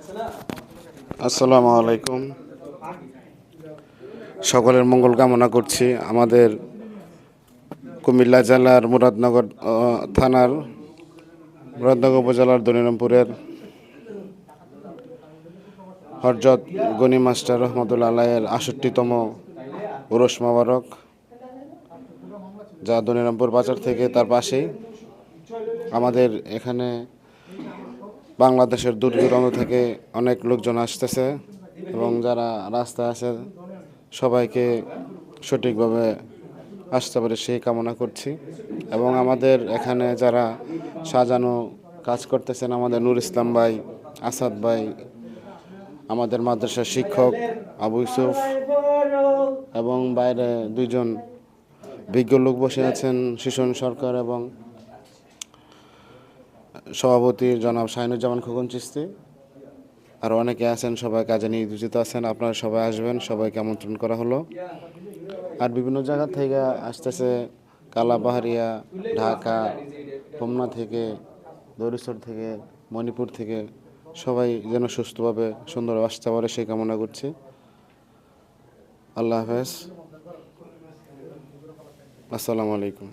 আসসালামু আলাইকুম। সকলের মঙ্গল কামনা করছি। আমাদের কুমিল্লা জেলার মুরাদনগর থানার মুরাদনগর উপজেলার দনিরামপুরের হযরত গনি মাস্টার রহমতুল্লাহ আলাইহির ৬৮তম উরুস মোবারক, যা দনিরামপুর বাজার থেকে তার পাশেই। আমাদের এখানে বাংলাদেশের দূর দূরান্ত থেকে অনেক লোকজন আসতেছে এবং যারা রাস্তায় আছে সবাইকে সঠিকভাবে আসতে পারে সেই কামনা করছি। এবং আমাদের এখানে যারা সাজানো কাজ করতেছেন, আমাদের নূর ইসলাম ভাই, আসাদ ভাই, আমাদের মাদ্রাসার শিক্ষক আবু ইউসুফ এবং বাইরে দুইজন বিজ্ঞ লোক বসে আছেন, শিশন সরকার এবং সভাপতি জনাব শাহিনুজ্জামান খোকন চিস্তি, আর অনেকে আছেন, সবাই কাজে নিয়োজিত আছেন। আপনারা সবাই আসবেন, সবাইকে আমন্ত্রণ করা হলো। আর বিভিন্ন জায়গা থেকে আসতেছে, কালাপাহাড়িয়া, ঢাকা, হোমনা থেকে, দরিচর থেকে, মণিপুর থেকে, সবাই যেন সুস্থভাবে সুন্দরভাবে আসতে পারে সেই কামনা করছি। আল্লাহ হাফেজ, আসসালামু আলাইকুম।